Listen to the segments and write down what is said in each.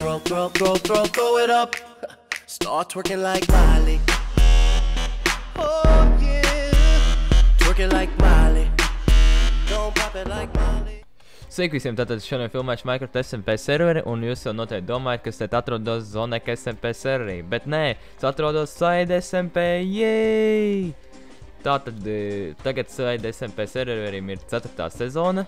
Throw it up. Start twerking like Miley. Oh yeah. Twerking like Miley. Don't pop it like Miley. Sveiki visiem, tātad šodien filmēšu Minecraft SMP serveri, un jūs jau noteikti domājat, ka es te atrodos Zonek SMP serverī, bet nē, es atrodos Side SMP, jēj! Tātad, tagad Side SMP serverim ir 4. sezona,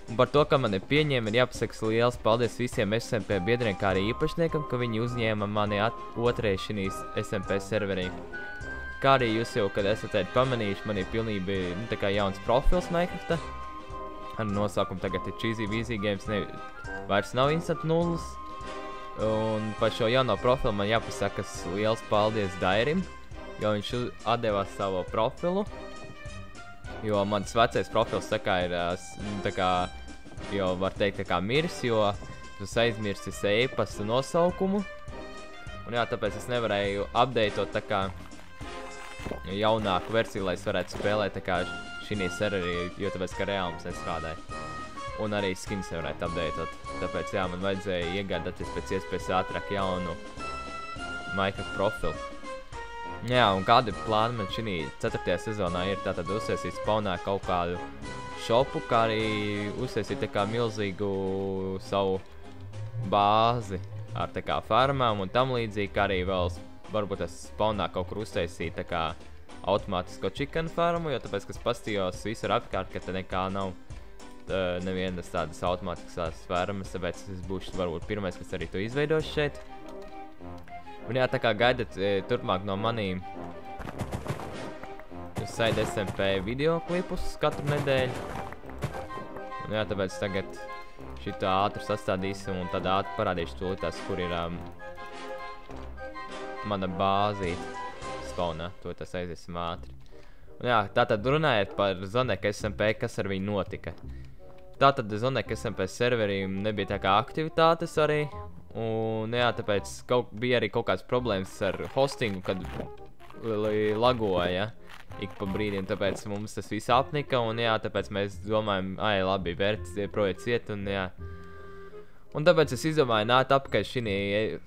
un par to, ka mani pieņēma, ir jāpasakas liels paldies visiem SMP biedriem, kā arī īpašniekam, ka viņi uzņēma mani otrajā šinīs SMP serverī. Kā arī jūs jau, kad esat pamanījuši, man ir pilnībā tā kā jauns profils Minecrafta. Ar nosaukumu tagad ir Cheesy Weezy Games, vairs nav Instant Nulles. Un par šo jauno profilu man jāpasakas liels paldies Dairim, jo viņš atdevās savu profilu. Jo mans vecais profils tā kā ir, jo var teikt tā kā miris, jo tas aizmirsis e-pasta nosaukumu. Un jā, tāpēc es nevarēju updateot tā kā jaunāku versiju, lai es varētu spēlēt tā kā šī serverī, jo tāpēc, ka reālums nestrādāja. Un arī skins nevarētu updateot. Tāpēc, jā, man vajadzēja iegādāties pēc iespējas ātrāk jaunu Minecraft profilu. Jā, un kādi plāni man šī 4. sezonā ir, tātad uzsēsīt spawnā kaut kādu shopu, kā arī uzsēsīt tā kā milzīgu savu bāzi ar tā kā farmām un tam līdzīgi, kā arī vēl varbūt es spawnā kaut kur uzsēsīt tā kā automātisko chicken farmu, jo tāpēc, ka es pastījos visur apkārt, ka te nekā nav nevienas tādas automātiskās farmas, tāpēc es būšu varbūt pirmais, kas arī to izveidošu šeit. Un jā, tā kā gaidat turpmāk no manīm Side SMP videoklipus katru nedēļu. Un jā, tāpēc tagad šito ātri sastādīsim un tad ātri parādīšu tūlītās, kur ir mana bāzīte. Spawnā, to tas aiziesim ātri. Un jā, tātad runājot par Zonek SMP, kas ar viņu notika. Tātad Zonek SMP serveriem nebija tā kā aktivitātes arī. Un jā, tāpēc bija arī kaut kāds problēmas ar hostingu, kad lagoja ik pa brīdiem, tāpēc mums tas viss apnika. Un jā, tāpēc mēs domājam, labi, vērts projekt ciet un jā. Un tāpēc es izdomāju nākt apakaļ šī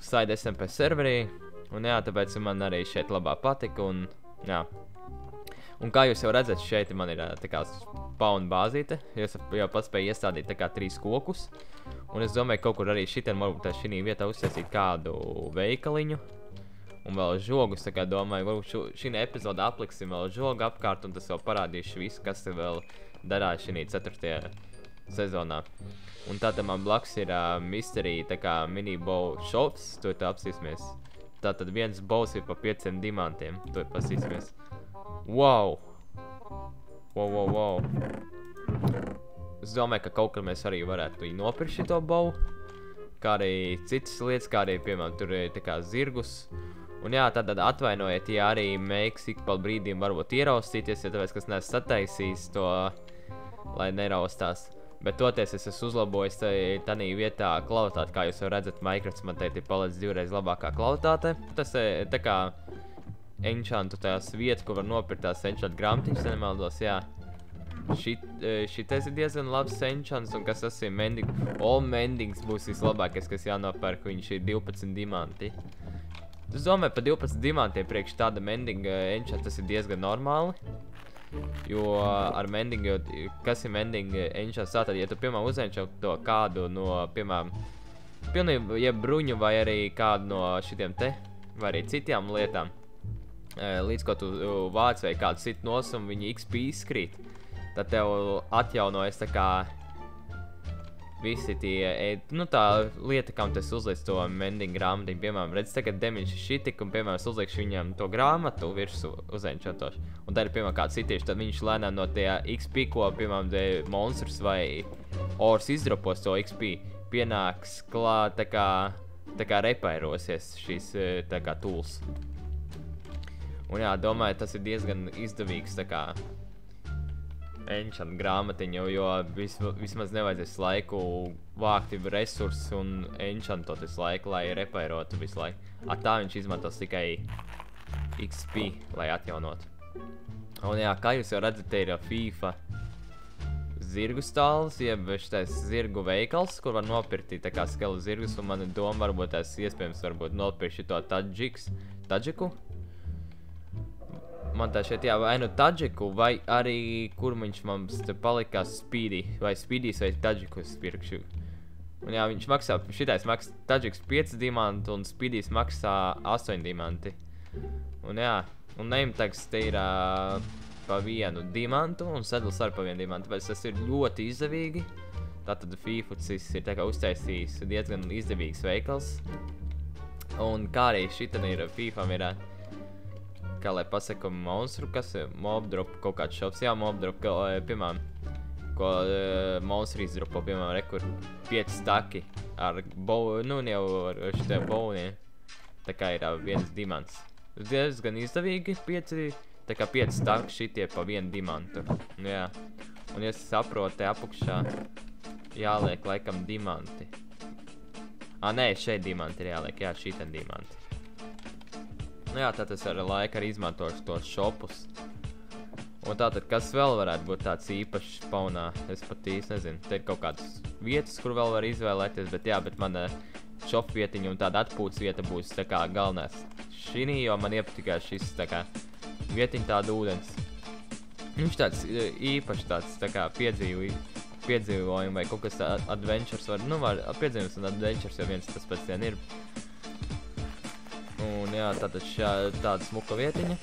Side SMP serverī. Un jā, tāpēc man arī šeit labā patika, un jā. Un kā jūs jau redzat, šeit man ir tā kā spawn bāzīte, jo es jau pats spēju iestādīt tā kā 3 kokus. Un es domāju, kaut kur arī šitien varbūt šī vietā uzsēsīt kādu veikaliņu. Un vēl žogus, tā kā domāju, varbūt šī epizoda apliksim vēl žogu apkārt, un tas vēl parādīšu visu, kas te vēl darās šī 4. sezonā. Un tātad man blakus ir mystery, tā kā mini bow shops, to apsīsimies. Tātad viens bows ir pa 5 dimantiem. To pasīsimies. Wow! Wow! Es domāju, ka kaut kad mēs arī varētu nopirkt šito bow. Kā arī citas lietas, kā arī, piemēram, tur ir tā kā zirgus. Un jā, tātad atvainojiet, ja arī meiks ik pa brīdiem varbūt ieraustīties, ja tāpēc, kas neesmu sataisījis to, lai neraustās. Bet toties es esmu uzlabojis tādā vietā kvalitāti, kā jūs jau redzat, Minecrafts man teikt ir palicis 2 reizes labākā kvalitāte. Tas tā kā enchantu tās vietas, kur var nopirkt tās enchant grāmatiņas, nemaldos, jā. Šitais ir diezgan labs enchants, un kas tas ir mending. Mendings būs vislabākais, kas jānopērk, viņš ir 12 dimanti. Es domāju, pa 12 dimantiem priekš tāda mending enchant tas ir diezgan normāli. Jo ar mending, kas ir mending enchants, tātad, ja tu, piemēram, uzenčau to kādu no, piemēram, pilnībā, ja bruņu vai arī kādu no šitiem te, vai arī citām lietām, līdz ko tu vāc vai kādu citu nosumu, viņi XP izkrīt, tad tev atjaunojas tā kā visi tie, nu tā lieta, kam tas uzliec to mending grāmatiņu, piemēram, redz tagad demiņš šitik, un, piemēram, es uzliekšu viņam to grāmatu virsu uzenčatošu. Un tad ir, piemēram, kāds citieši, tad viņš lēnām no tie XP, ko, piemēram, monstrs vai ors izdropos to XP, pienāks klāt, tā kā repairosies šīs, tā kā tools. Un jā, domāju, tas ir diezgan izdevīgs, tā kā enchant grāmatiņu, jo vismaz nevajadzēs laiku vākt resursus un enchantot visu laiku, lai repairotu visu laiku. Tā viņš izmantos tikai XP, lai atjaunotu. Un jā, kā jūs jau redzat, te ir FIFA zirgu stāls, jeb šitais zirgu veikals, kur var nopirkt tā kā skelu zirgus, un mana doma varbūt es iespējams varbūt nopirkt šito Tadžiku. Man tā šeit jā, vai nu Tadžiku, vai arī, kur viņš mums te palikās Speedy, vai Speedijs vai Tadžiku es pirkšu. Un jā, viņš maksā, šitais maksā Tadžiks 5 diamanti, un Speedijs maksā 8 diamanti. Un jā, un name-tags te ir pa 1 diamantu, un sedls arī pa 1 diamantu, bet tas ir ļoti izdevīgi. Tātad Fifucis ir tā kā uztaisījis diezgan izdevīgs veikals. Un kā arī šitan ir Fifam ir, kā lai pasaka monstru, kas ir Mobdrop kaut kāds shops, jā, Mobdrop, piemēram, ko monstri izdropo, piemēram, rekur 5 staki ar nu jau ar šitiem boniem, tā kā ir 1 dimants. Diezgan izdevīgi, 5 staki šitie pa 1 dimantu, jā. Un ja saprotu, te apakšā jāliek laikam dimanti. Nē, šeit dimanti ir jāliek, jā, šitam dimanti. Nu jā, tātad es ar laiku arī izmantošu tos shopus. Un tātad, kas vēl varētu būt tāds īpašs spawnā, es pat īsti nezinu. Te ir kaut kādas vietas, kur vēl var izvēlēties, bet jā, bet mana shop vietiņa un tāda atpūtas vieta būs tā kā galvenās šinī, jo man iepatikās šis tā kā vietiņa tāda ūdens. Viņš tāds īpašs tāds tā kā piedzīvojumi vai kaut kas adventures var, nu var piedzīvojums un adventures jau viens tas pēc vien ir. Un jā, tātad tāda smuka vietiņa.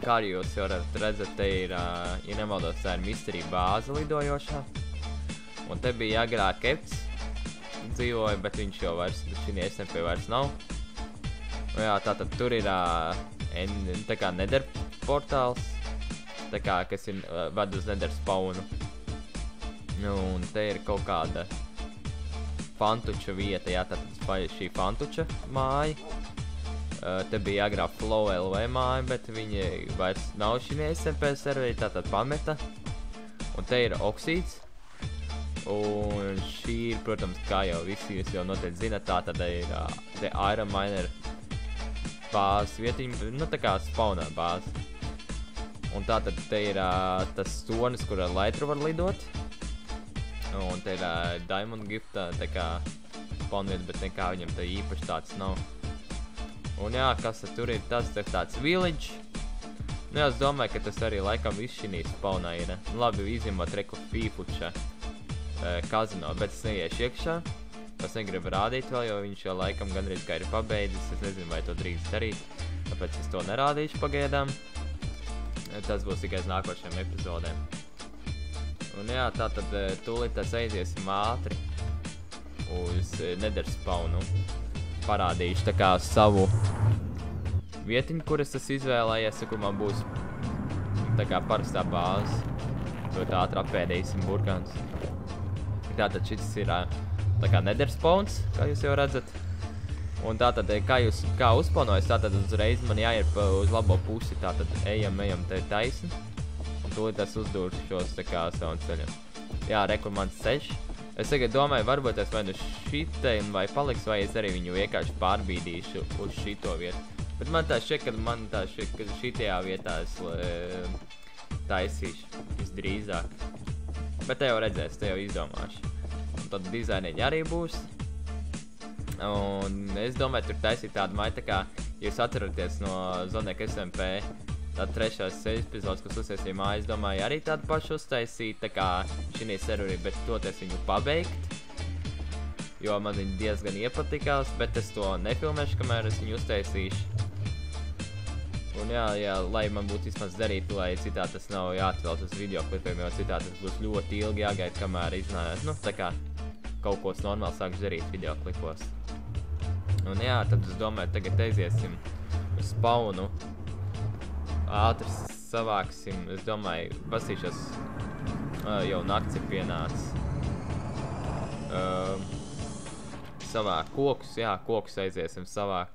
Kā arī jūs jau varat redzēt, te ir, ja nemaldos, tā ir Mystery bāze lidojošā. Un te bija agrāk Kepts dzīvoja, bet viņš jau vairs, šī SMP vairs nav. Un jā, tātad tur ir tā kā Nether portāls, tā kā, kas ir ved uz Nether spawnu. Un te ir kaut kāda Fantuča vieta, jā, tātad šī Fantuča māja. Te bija agrāk Flow LV māja, bet viņi vairs nav šī SMP serveri, tātad pameta. Un te ir Oksīds. Un šī ir, protams, kā jau visi jūs jau noteikti zināt, tātad ir te Iron Miner bāzes vietiņa, nu tā kā spawnā bāze. Un tātad te ir tas stonis, kur ar Laitru var lidot. Un te ir Diamond Gift, tā kā spawnvieta, bet nekā viņam tā īpaši tāds nav. Un jā, kas tur ir tas tāds village. Nu jā, es domāju, ka tas arī laikam viss šī spawnā ir. Labi, izņemot reku Fifuča kazino, bet es neiešu iekšā. Es negribu rādīt vēl, jo viņš jau laikam gandrīz kā ir pabeidzis. Es nezinu, vai to drīkst darīt, tāpēc es to nerādīšu pagaidām. Tas būs tikai uz nākošajām epizodēm. Un jā, tātad tūlīt aiziesim ātri uz Nether spawnu. Parādīšu tā kā savu vietiņu, kur es esmu izvēlējies, kur man būs tā kā parastā bāze. Ļoti ātri apēdīsim burkāns. Tātad šis ir tā kā Nether spawns, kā jūs jau redzat. Un tātad, kā uzspawnojas, tātad uzreiz man jāiet uz labo pusi, tātad ejam te taisni. Un tūlīt es uzdūršu šos tā kā savam ceļam. Jā, rekur mans ceļš. Es tagad domāju, varbūt es vai nu šitiem vai paliks, vai es arī viņu vienkārši pārbīdīšu uz šito vietu. Bet man tā šķiet, ka šitajā vietā es taisīšu visdrīzāk. Bet te jau redzēs, te jau izdomāšu. Un tad dizainiņi arī būs. Un es domāju, tur taisīt tādu maitu, tā kā jūs atceraties no Zoneka SMP, tā trešās epizodes, kas uztaisīja māju, es domāju, arī tādu pašu uztaisīt, tā kā šī serverī, bet toties viņu pabeigt. Jo man viņi diezgan iepatikās, bet es to nefilmēšu, kamēr es viņu uztaisīšu. Un jā, lai man būtu vismaz darīt, lai citādi tas nav jāatvēlt uz videoklipiem, jo citādi tas būs ļoti ilgi jāgaida, kamēr iznājās, nu, tā kā kaut kos normāli sākšu darīt videoklipos. Un jā, tad es domāju, tagad aiziesim uz spawnu. Ātri savāksim, es domāju, pasīšos, jau nakts ir pienācis. Savāk kokus, jā, kokus aiziesim savāk.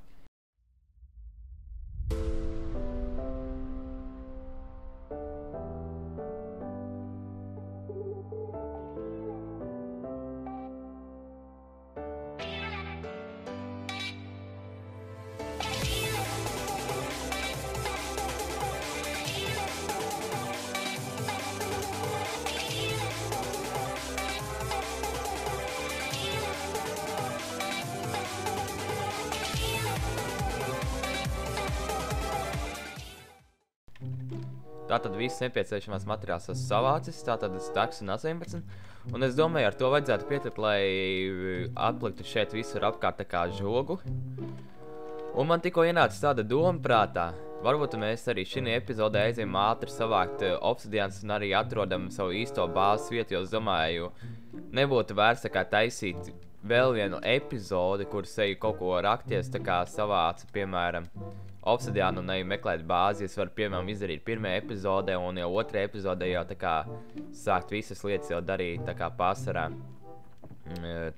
Tātad viss nepieciešamās materiāls esmu savācis, tātad staks un 18. Un es domāju, ar to vajadzētu pietikt, lai atliktu šeit visur apkārt tā kā žogu. Un man tikko ienāca tāda doma prātā. Varbūt mēs arī šī epizodē aizējam ātri savākt obsidians un arī atrodam savu īsto bāzes vietu, jo es domāju, nebūtu vērts tā kā taisīt vēl vienu epizodi, kuras eju kaut ko rakties, tā kā savāca, piemēram, obsidiānu un eju meklēt bāzi. Es varu, piemēram, izdarīt pirmajā epizodē un jau otrajā epizodē jau tā kā sākt visas lietas jau darīt tā kā pārsvarā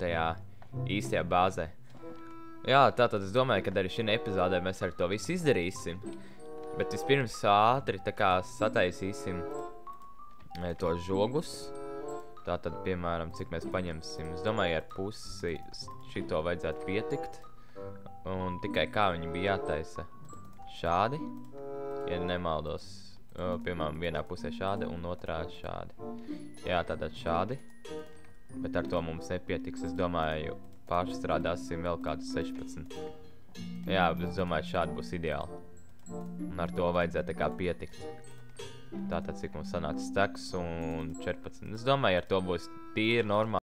tajā īstajā bāzē. Jā, tātad es domāju, ka arī šī epizodē mēs ar to visu izdarīsim. Bet vispirms ātri tā kā sataisīsim tos žogus. Tātad, piemēram, cik mēs paņemsim. Es domāju, ar pusi šito vajadzētu pietikt. Un tikai kā viņi bija jātaisa. Šādi, ja nemaldos. Piemēram, vienā pusē šādi un otrā šādi. Jā, tātad šādi. Bet ar to mums nepietiks. Es domāju, pārstrādāsim vēl kādus 16. Jā, es domāju, šādi būs ideāli. Un ar to vajadzētu tā kā pietikt. Tātad, cik mums sanāca staks un 14. Es domāju, ar to būs tīri normāli.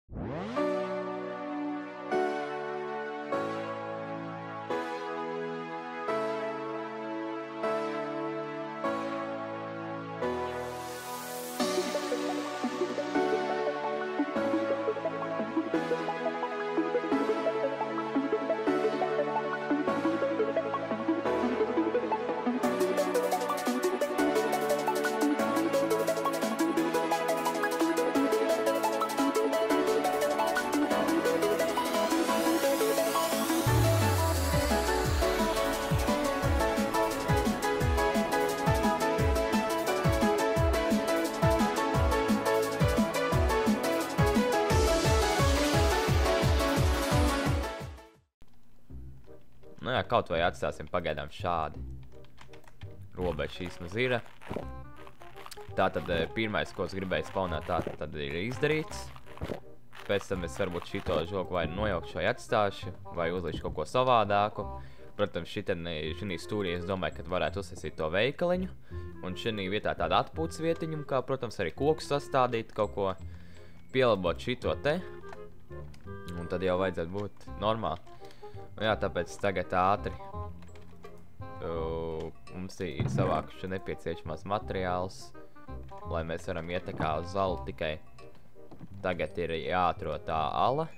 Nu jā, kaut vai atstāsim pagaidām šādi. Robeža vismaz ir. Tātad pirmais, ko es gribēju spawnēt, tad ir izdarīts. Pēc tam es varbūt šito žogu vai nojaukšu vai atstāšu, vai uzlikšu kaut ko savādāku. Protams, šī stūrī es domāju, ka varētu uzsasīt to veikaliņu. Un šī vietā tāda atpūtas vietiņu, kā, protams, arī kokus sastādīt, kaut ko pielabot šito te. Un tad jau vajadzētu būt normāli. Jā, tāpēc tagad ātri mums ir savākuši nepieciešamās materiāls, lai mēs varam iet tā kā uz zalu, tikai tagad ir jāatrod tā ala.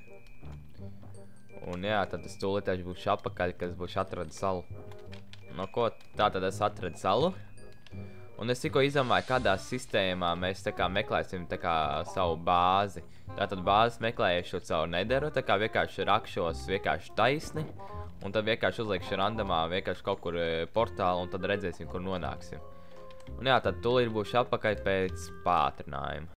Un jā, tad es tūlītēši būšu apakaļ, kad es būšu atradis salu. No ko, tātad es atradu salu. Un es tikko izdomāju, kādā sistēmā mēs tā kā meklēsim tā kā savu bāzi. Tātad bāzes meklējuši caur nederu, tā kā vienkārši rakšos vienkārši taisni. Un tad vienkārši uzliekšu randomā vienkārši kaut kur portālu un tad redzēsim, kur nonāksim. Un jā, tad tūlīt būšu apakaļ pēc pātrinājuma.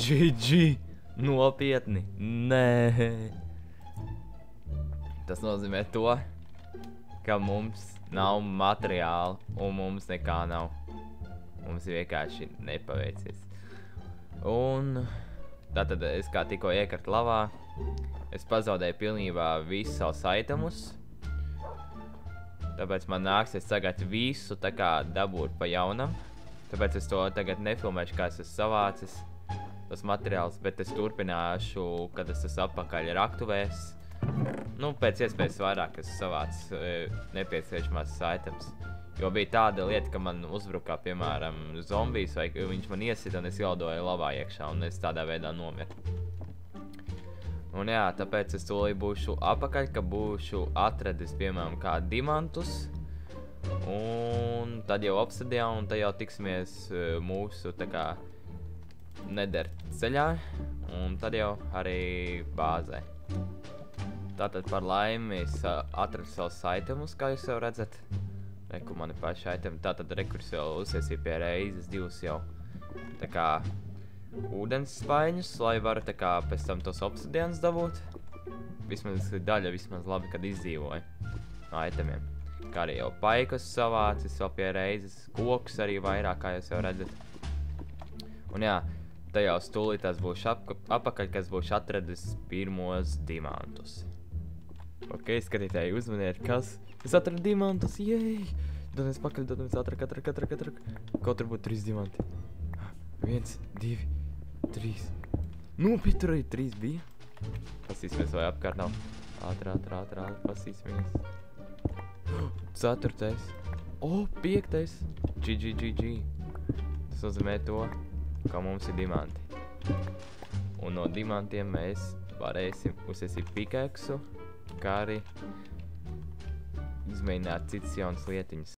GG! Nopietni! Nē! Tas nozīmē to, ka mums nav materiāla un mums nekā nav. Mums vienkārši nepaveicies. Un tātad es kā tikko iekratu lavā, es pazaudēju pilnībā visus savus itemus. Tāpēc man nāksies tagad visu tā kā dabūt pa jaunam. Tāpēc es to tagad nefilmēšu, kā es esmu savācis tos materiālus, bet es turpināšu, kad es esmu atpakaļ raktuvēs. Nu, pēc iespējas vairāk es savācis nepieciešamās items. Jo bija tāda lieta, ka man uzbrukā, piemēram, zombijs, vai viņš man iesita un es ielidoju lavā iekšā, un es tādā veidā nomiru. Un jā, tāpēc es tūlīt būšu apakaļ, ka būšu atradis, piemēram, kā dimantus. Un tad jau obsidiānu, un tad jau tiksimies mūsu, tā kā, neder ceļā, un tad jau arī bāzē. Tātad par laimi es atradu savus itemus, kā jūs jau redzat. Reku mani paši itemi, tātad rekurs jau uzsiesīja pie reizes divas jau tā kā ūdens spaiņus, lai varu tā kā pēc tam tos obsidianus dabūt. Vismaz daļa vismaz labi, kad izdzīvoja no itemiem. Kā arī jau paikas savācis vēl pie reizes, kokus arī vairāk, kā jūs jau redzat. Un jā, tajā stūlītās būšu apakaļ, kas būšu atradis pirmos dimantus. Ok, skatītāji, uzmaniet, kas? Es atradu dimantus, jej! Dodamies pakaļ, dodamies ātrāk. Kaut tur būtu 3 dimanti. 1, 2, 3. Nu, bet tur arī 3 bija. Pasīsimies, vai apkārt nav. Ātrāk, pasīsimies. 4. O, 5. GG. Tas nozīmē to, ka mums ir dimanti. Un no dimantiem mēs varēsim uzsiesīt pikeksu, kā arī izmēģināt citas jaunas lietiņas.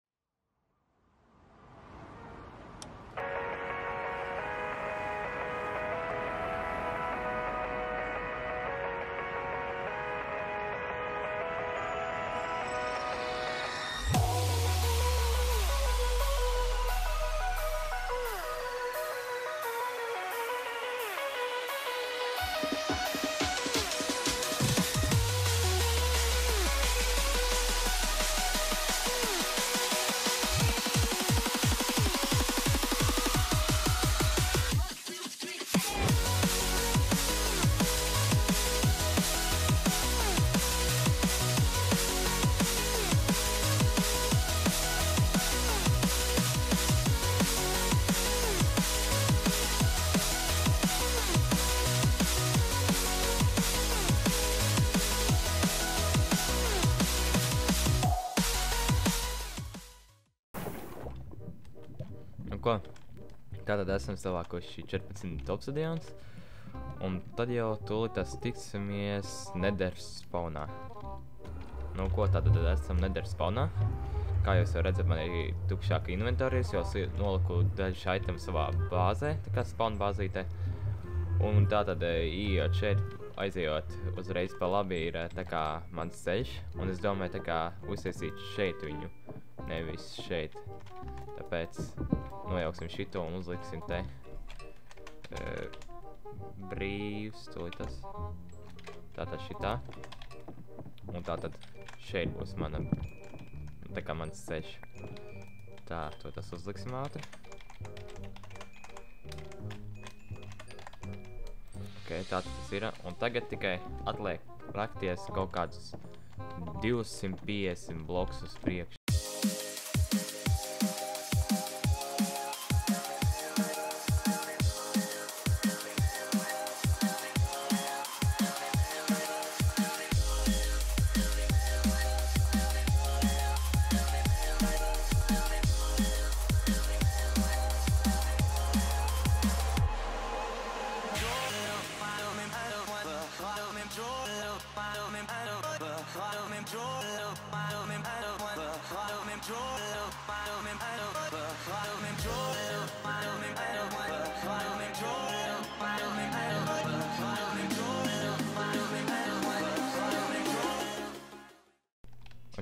Ko? Tātad esam savākuši 14 obsidiāns, un tad jau tūlītās tiksimies neders spawnā. Nu ko, tātad esam neders spawnā. Kā jūs jau redzat, man ir tukšāka inventārijas, jo es noliku dažus item savā bāzē, tā kā spawn bāzītē. Un tātad ieejot šeit, aizejot uzreiz pa labi ir tā kā mans ceļš, un es domāju tā kā uzsiesīt šeit viņu, nevis šeit. Tāpēc nojauksim šito un uzliksim te brīvs, tūlītas. Tātad šitā. Un tātad šeit būs mana, tā kā mans ceļš. Tā, to tas uzliksim ātri. Ok, tātad tas ir. Un tagad tikai atliek rakties kaut kādus 250 blokus uz priekšu.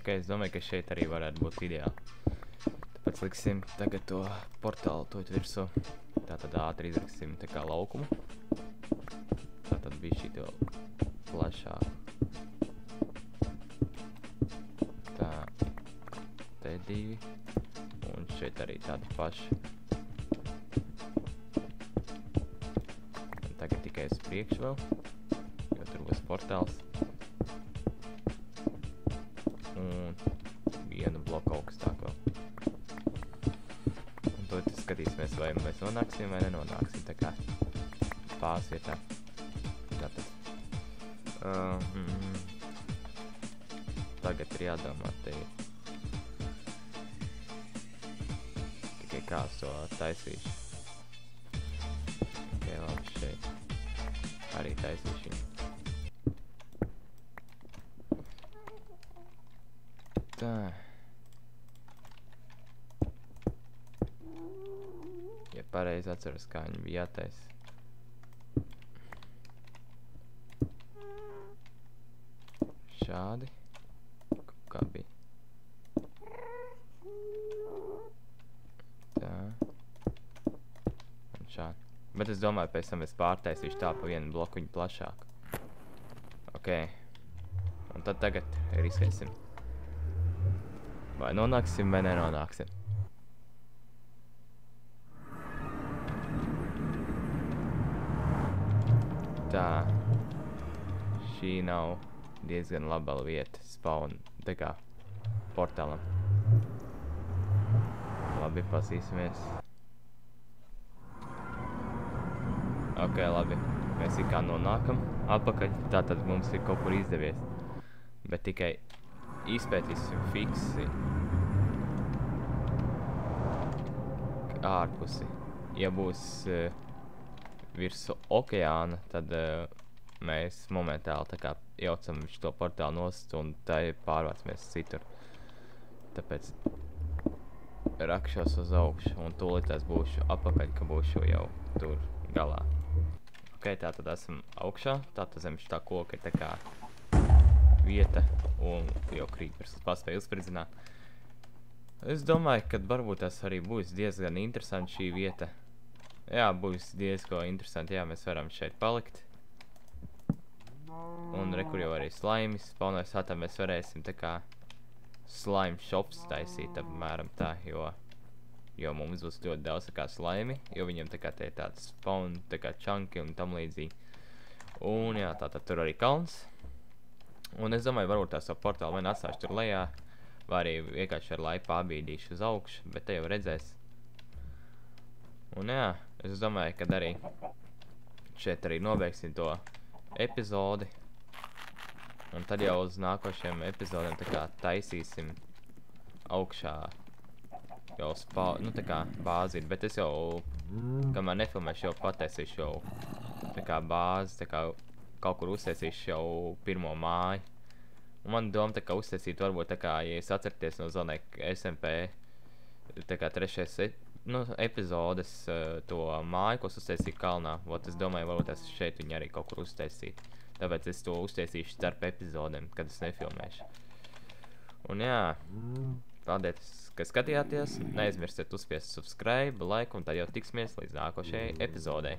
Ok, es domāju, ka šeit arī varētu būt ideāli. Tāpēc liksim tagad to portālu tūt virsū. Tātad ātri izraksim tā kā laukumu. Tātad bija šī vēl plašāk. Tā, te 2. Un šeit arī tādi paši. Un tagad tikai uz priekšu vēl, jo tur būs portāls. Un vienu bloku augstāk vēl. Un to skatīsimies, vai mēs nonāksim vai nenonāksim, tā kā pāris vietā. Tātad. Tagad ir jādomā, te ir. Tikai kā to taisīšu. Ok, labi, šeit. Arī taisīšu viņu. Tā. Ja pareizi atceros, kā viņi bija jātais. Šādi. Kā bija. Tā. Un šādi. Bet es domāju, pēc tam es pārtaisīšu tā pa vienu blokuņu plašāk. Ok. Un tad tagad riskēsim. Vai nonāksim, vai nenonāksim. Tā. Šī nav diezgan laba vieta spawn, tā kā portālam. Labi, pasīsimies. Ok, labi. Mēs kā nonākam atpakaļ, tātad mums ir kaut kur izdevies. Bet tikai izpētīsim fiksi ārpusi. Ja būs virs okeāna, tad mēs momentāli tā kā jaucam šo portālu nost un tā pārvācamies citur. Tāpēc rakšos uz augšu un tūlītās būšu apakaļ, ka būšu jau tur galā. Ok, tātad esam augšā, tātad zem šitā koka ir tā kā vieta un jau krīpers paspēja uzspridzināt. Es domāju, ka varbūt tas arī būs diezgan interesanti šī vieta. Jā, būs diezgan interesanti, jā, mēs varam šeit palikt. Un re, kur jau arī slaimis spawnojas, tā mēs varēsim tā kā slime shops taisīt, apmēram tā, jo mums būs ļoti daudz tā kā slaimi, jo viņam tā kā te ir tāds spawn, tā kā chunki un tam līdzīgi. Un jā, tātad tur arī kalns. Un es domāju, varbūt tās savu portālu vai atstāšu tur lejā, vai arī vienkārši ar laiku pabīdīšu uz augšu, bet te jau redzēs. Un jā, es domāju, kad arī šeit arī nobeigsim to epizodi. Un tad jau uz nākošiem epizodiem tā kā taisīsim augšā jau nu tā kā bāzīt, bet es jau, kamēr nefilmēšu, jau pataisīšu jau tā kā bāzi, tā kā kaut kur uztaisīšu jau pirmo māju. Un man doma tā kā uztaisīt varbūt tā kā, ja es atcerties no Zonek SMP, tā kā trešais epizodes to māju, ko es uztaisīju kalnā, vot es domāju, varbūt es šeit viņu arī kaut kur uztaisīt. Tāpēc es to uztaisīšu starp epizodēm, kad es nefilmēšu. Un jā, paldies, ka skatījāties. Neaizmirstiet uzspiest subscribe, like, un tad jau tiksimies līdz nākošajai epizodei.